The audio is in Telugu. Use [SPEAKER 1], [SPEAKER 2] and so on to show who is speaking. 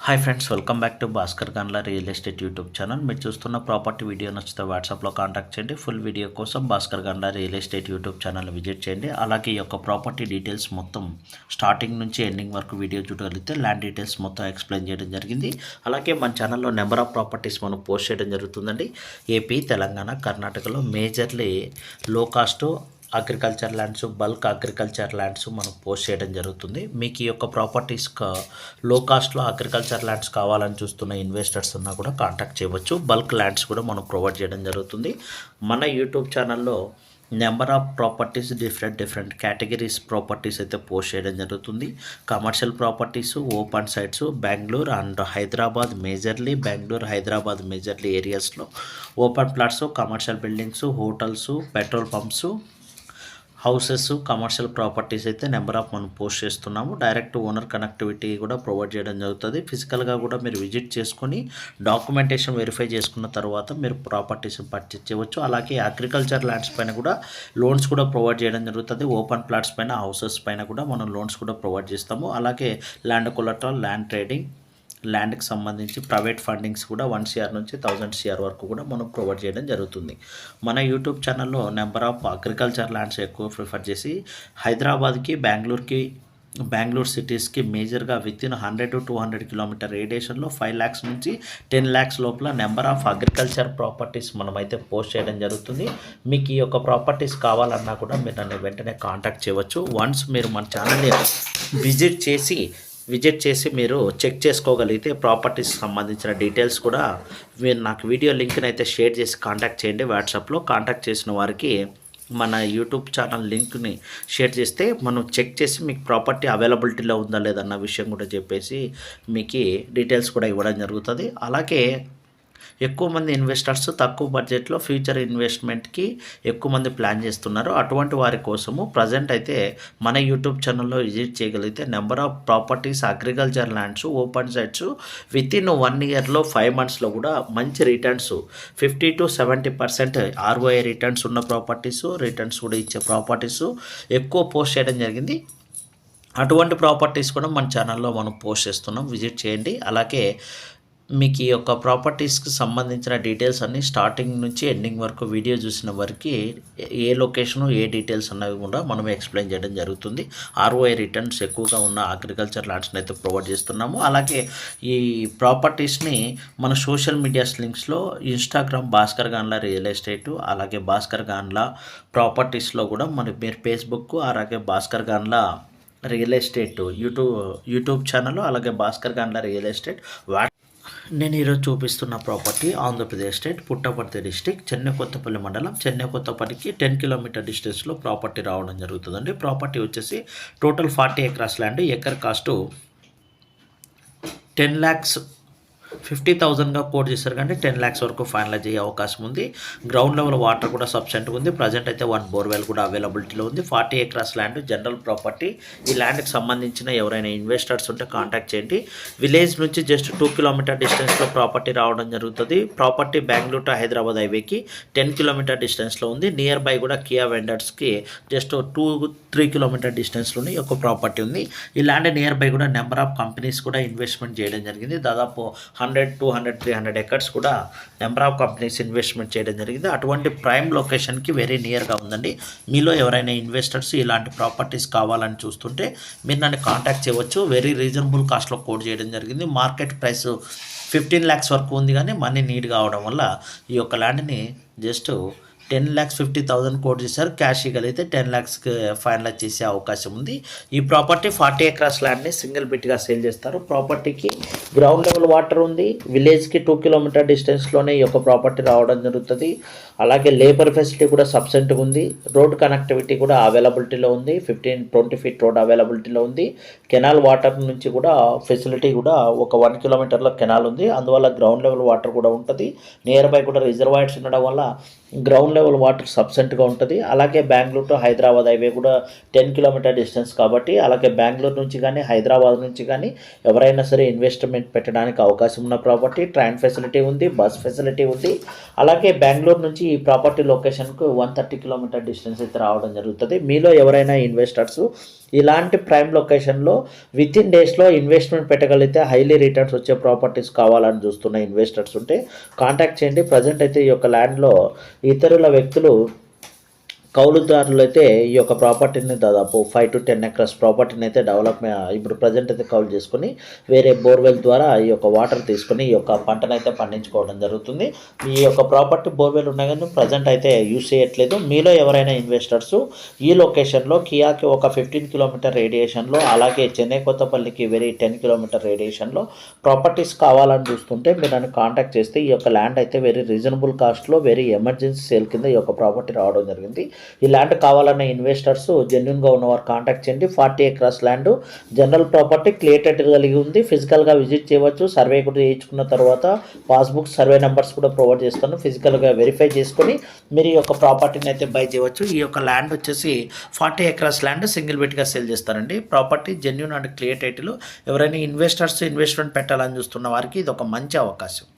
[SPEAKER 1] Hi friends, welcome back to Bhaskar Ganla real estate YouTube channel. మీరు చూస్తున్న ప్రాపర్టీ వీడియో నచ్చితే వాట్సాప్లో కాంటాక్ట్ చేయండి. ఫుల్ వీడియో కోసం Bhaskar Ganla real estate YouTube channel visit చేయండి. అలాగే ఈ యొక్క ప్రాపర్టీ డీటెయిల్స్ మొత్తం స్టార్టింగ్ నుంచి ఎండింగ్ వరకు వీడియో చూడగలిగితే ల్యాండ్ డీటెయిల్స్ మొత్తం ఎక్స్ప్లెయిన్ చేయడం జరిగింది. అలాగే మన ఛానల్లో నెంబర్ ఆఫ్ ప్రాపర్టీస్ మనం పోస్ట్ చేయడం జరుగుతుందండి. ఏపీ, తెలంగాణ, కర్ణాటకలో majorly low cost agriculture lands, bulk agriculture lands మనం పోస్ట్ చేయడం జరుగుతుంది. మీకు ఈ యొక్క ప్రాపర్టీస్ లో కాస్ట్లో అగ్రికల్చర్ ల్యాండ్స్ కావాలని చూస్తున్న ఇన్వెస్టర్స్ ఉన్నా కూడా కాంటాక్ట్ చేయవచ్చు. బల్క్ ల్యాండ్స్ కూడా మనం ప్రొవైడ్ చేయడం జరుగుతుంది. మన యూట్యూబ్ ఛానల్లో number of properties different categories properties అయితే పోస్ట్ చేయడం జరుగుతుంది. Commercial properties, open sites, Bengaluru and Hyderabad majorly, Bengaluru Hyderabad majorly ఏరియాస్లో open plots, commercial buildings, hotels, petrol pumps, houses, commercial properties అయితే నెంబర్ ఆఫ్ మనం పోస్ట్ చేస్తున్నాము. డైరెక్ట్ ఓనర్ కనెక్టివిటీ కూడా ప్రొవైడ్ చేయడం జరుగుతుంది. ఫిజికల్గా కూడా మీరు విజిట్ చేసుకొని డాక్యుమెంటేషన్ వెరిఫై చేసుకున్న తర్వాత మీరు ప్రాపర్టీస్ని పర్చేస్ చేయవచ్చు. అలాగే అగ్రికల్చర్ ల్యాండ్స్ పైన కూడా లోన్స్ కూడా ప్రొవైడ్ చేయడం జరుగుతుంది. ఓపెన్ ప్లాట్స్ పైన, హౌసెస్ పైన కూడా మనం లోన్స్ కూడా ప్రొవైడ్ చేస్తాము. అలాగే ల్యాండ్ కొలెటరల్, ల్యాండ్ ట్రేడింగ్, ల్యాండ్కి సంబంధించి ప్రైవేట్ ఫండింగ్స్ కూడా 1 CR నుంచి 1000 CR వరకు కూడా మనం ప్రొవైడ్ చేయడం జరుగుతుంది. మన యూట్యూబ్ ఛానల్లో నెంబర్ ఆఫ్ అగ్రికల్చర్ ల్యాండ్స్ ఎక్కువ ప్రిఫర్ చేసి హైదరాబాద్కి, బెంగళూరు సిటీస్కి మేజర్గా వితిన్ 100 to 200 కిలోమీటర్ రేడియేషన్లో 5 lakhs నుంచి 10 lakhs లోపల నెంబర్ ఆఫ్ అగ్రికల్చర్ ప్రాపర్టీస్ మనమైతే పోస్ట్ చేయడం జరుగుతుంది. మీకు ఈ యొక్క ప్రాపర్టీస్ కావాలన్నా కూడా మీరు నన్ను వెంటనే కాంటాక్ట్ చేయవచ్చు. వన్స్ మీరు మన ఛానల్ని విజిట్ చేసి మీరు చెక్ చేసుకోగలిగితే ప్రాపర్టీస్కి సంబంధించిన డీటెయిల్స్ కూడా మీరు నాకు వీడియో లింక్ని అయితే షేర్ చేసి కాంటాక్ట్ చేయండి. వాట్సాప్లో కాంటాక్ట్ చేసిన వారికి మన యూట్యూబ్ ఛానల్ లింక్ని షేర్ చేస్తే మనం చెక్ చేసి మీకు ప్రాపర్టీ అవైలబిలిటీలో ఉందా లేదన్న విషయం కూడా చెప్పేసి మీకు డీటెయిల్స్ కూడా ఇవ్వడం జరుగుతుంది. అలాగే ఎక్కువ మంది ఇన్వెస్టర్స్ తక్కువ బడ్జెట్లో ఫ్యూచర్ ఇన్వెస్ట్మెంట్కి ఎక్కువ మంది ప్లాన్ చేస్తున్నారు. అటువంటి వారి కోసము ప్రజెంట్ అయితే మన యూట్యూబ్ ఛానల్లో విజిట్ చేయగలిగితే number of properties, agriculture lands, open sites within 1 yearలో 5 monthsలో కూడా మంచి రిటర్న్స్ 50 to 70% ROI రిటర్న్స్ ఉన్న రిటర్న్స్ కూడా ఇచ్చే ప్రాపర్టీస్ ఎక్కువ పోస్ట్ చేయడం జరిగింది. అటువంటి ప్రాపర్టీస్ కూడా మన ఛానల్లో మనం పోస్ట్ చేస్తున్నాం, విజిట్ చేయండి. అలాగే మీకు ఈ యొక్క ప్రాపర్టీస్కి సంబంధించిన డీటెయిల్స్ అన్నీ స్టార్టింగ్ నుంచి ఎండింగ్ వరకు వీడియో చూసిన వరకు ఏ లొకేషను, ఏ డీటెయిల్స్ అన్నవి కూడా మనం ఎక్స్ప్లెయిన్ చేయడం జరుగుతుంది. ROI రిటర్న్స్ ఎక్కువగా ఉన్న అగ్రికల్చర్ ల్యాండ్స్ని అయితే ప్రొవైడ్ చేస్తున్నాము. అలాగే ఈ ప్రాపర్టీస్ని మన సోషల్ మీడియా లింక్స్లో Instagram Bhaskar Ganla real estate, అలాగే భాస్కర్ గాన్ల ప్రాపర్టీస్లో కూడా మీరు ఫేస్బుక్, అలాగే Bhaskar Ganla real estate YouTube channel, అలాగే భాస్కర్ గాన్ల రియల్ ఎస్టేట్ నేను ఈరోజు చూపిస్తున్న property Andhra Pradesh state Puttaparthi district, Chennakothapalli మండలం, చెన్నకొత్తపల్లికి 10 kilometer డిస్టెన్స్లో ప్రాపర్టీ రావడం జరుగుతుందండి. ప్రాపర్టీ వచ్చేసి total 40 acres land. Acre cost 10,50,000గా కోట్ చేశారు, కానీ 10 lakhs వరకు ఫైనలైజ్ అయ్యే అవకాశం ఉంది. గ్రౌండ్ లెవెల్ వాటర్ కూడా సఫిషియెంట్గా ఉంది. ప్రజెంట్ అయితే 1 borewell కూడా అవైలబిలిటీలో ఉంది. 40 acres ల్యాండ్, జనరల్ ప్రాపర్టీ. ఈ ల్యాండ్కి సంబంధించిన ఎవరైనా ఇన్వెస్టర్స్ ఉంటే కాంటాక్ట్ చేయండి. విలేజ్ నుంచి జస్ట్ 2 kilometer డిస్టెన్స్లో ప్రాపర్టీ రావడం జరుగుతుంది. ప్రాపర్టీ బెంగళూరు టు హైదరాబాద్ హైవేకి 10 kilometer డిస్టెన్స్లో ఉంది. నియర్ బై కూడా కియా వెండర్స్కి జస్ట్ 2-3 kilometer డిస్టెన్స్లోనే ఒక ప్రాపర్టీ ఉంది. ఈ ల్యాండ్ నియర్ బై కూడా నెంబర్ ఆఫ్ కంపెనీస్ కూడా ఇన్వెస్ట్మెంట్ చేయడం జరిగింది. దాదాపు 100, 200, 300 acres కూడా నెంబర్ ఆఫ్ కంపెనీస్ ఇన్వెస్ట్మెంట్ చేయడం జరిగింది. అటువంటి ప్రైమ్ లొకేషన్కి వెరీ నియర్గా ఉందండి. మీలో ఎవరైనా ఇన్వెస్టర్స్ ఇలాంటి ప్రాపర్టీస్ కావాలని చూస్తుంటే మీరు నన్ను కాంటాక్ట్ చేయవచ్చు. వెరీ రీజనబుల్ కాస్ట్లో కోట్ చేయడం జరిగింది. మార్కెట్ ప్రైస్ 15 lakhs వరకు ఉంది, కానీ మనీ నీడ్ కావడం వల్ల ఈ యొక్క ల్యాండ్ని జస్ట్ 10,50,000 కోట్ చేశారు. క్యాష్ ఇవ్వగలిగితే 10 lakhsకి ఫైనలైజ్ చేసే అవకాశం ఉంది. ఈ ప్రాపర్టీ 40 acres ల్యాండ్ని సింగిల్ బిట్గా సేల్ చేస్తారు. ప్రాపర్టీకి గ్రౌండ్ లెవెల్ వాటర్ ఉంది. విలేజ్కి 2 kilometer డిస్టెన్స్లోనే ఈ యొక్క ప్రాపర్టీ రావడం జరుగుతుంది. అలాగే లేబర్ ఫెసిలిటీ కూడా సబ్సెంట్గా ఉంది. రోడ్ కనెక్టివిటీ కూడా అవైలబిలిటీలో ఉంది. 15-20 feet రోడ్ అవైలబిలిటీలో ఉంది. కెనాల్ వాటర్ నుంచి కూడా ఫెసిలిటీ కూడా ఒక 1 kilometerలో కెనాల్ ఉంది. అందువల్ల గ్రౌండ్ లెవెల్ వాటర్ కూడా ఉంటుంది. నియర్ బై కూడా రిజర్వాయర్స్ ఉండడం వల్ల గ్రౌండ్ లెవెల్ వాటర్ సబ్సెంట్గా ఉంటుంది. అలాగే బెంగళూరు టు హైదరాబాద్ హైవే కూడా 10 kilometer డిస్టెన్స్ కాబట్టి, అలాగే బెంగళూరు నుంచి కానీ హైదరాబాద్ నుంచి కానీ ఎవరైనా సరే ఇన్వెస్ట్మెంట్ పెట్టడానికి అవకాశం ఉన్న ప్రాపర్టీ. ట్రైన్ ఫెసిలిటీ ఉంది, బస్ ఫెసిలిటీ ఉంది. అలాగే బెంగళూరు నుంచి ఈ ప్రాపర్టీ లొకేషన్కు 130 kilometer డిస్టెన్స్ అయితే రావడం జరుగుతుంది. మీలో ఎవరైనా ఇన్వెస్టర్స్ ఇలాంటి ప్రైమ్ లొకేషన్లో విత్ ఇన్ డేస్లో ఇన్వెస్ట్మెంట్ పెట్టగలిగితే హైలీ రిటర్న్స్ వచ్చే ప్రాపర్టీస్ కావాలని చూస్తున్న ఇన్వెస్టర్స్ ఉంటే కాంటాక్ట్ చేయండి. ప్రజెంట్ అయితే ఈ యొక్క ల్యాండ్లో ఇతరుల వ్యక్తులు కౌలుదారులు అయితే ఈ యొక్క ప్రాపర్టీని దాదాపు 5 to 10 acres ప్రాపర్టీని అయితే ఇప్పుడు ప్రజెంట్ అయితే కౌలు చేసుకొని వేరే బోర్వెల్ ద్వారా ఈ యొక్క వాటర్ తీసుకొని ఈ యొక్క పంటను అయితే పండించుకోవడం జరుగుతుంది. ఈ యొక్క ప్రాపర్టీ బోర్వెల్ ఉన్నాయి కానీ ప్రజెంట్ అయితే యూస్ చేయట్లేదు. మీలో ఎవరైనా ఇన్వెస్టర్స్ ఈ లొకేషన్లో కియాకి ఒక 15 కిలోమీటర్ రేడియేషన్లో, అలాగే చెన్నై కొత్తపల్లికి 10 కిలోమీటర్ రేడియేషన్లో ప్రాపర్టీస్ కావాలని చూస్తుంటే మీరు నన్ను కాంటాక్ట్ చేస్తే ఈ యొక్క ల్యాండ్ అయితే వెరీ రీజనబుల్ కాస్ట్లో వెరీ ఎమర్జెన్సీ సేల్ కింద ఈ యొక్క ప్రాపర్టీ రావడం జరిగింది. ఈ ల్యాండ్ కావాలన్న ఇన్వెస్టర్స్ జెన్యున్గా ఉన్నవారు కాంటాక్ట్ చేయండి. 40 acres land general property clear title కలిగి ఉంది. ఫిజికల్గా విజిట్ చేయవచ్చు. సర్వే కూడా చేయించుకున్న తర్వాత పాస్బుక్ సర్వే నెంబర్స్ కూడా ప్రొవైడ్ చేస్తాను. ఫిజికల్గా వెరిఫై చేసుకొని మీరు ఈ యొక్క ప్రాపర్టీని అయితే బై చేయవచ్చు. ఈ యొక్క ల్యాండ్ వచ్చేసి 40 acres ల్యాండ్ సింగిల్ బిట్గా సేల్ చేస్తారండి. Property genuine and clear title. ఎవరైనా ఇన్వెస్టర్స్ ఇన్వెస్ట్మెంట్ పెట్టాలని చూస్తున్న వారికి ఇది ఒక మంచి అవకాశం.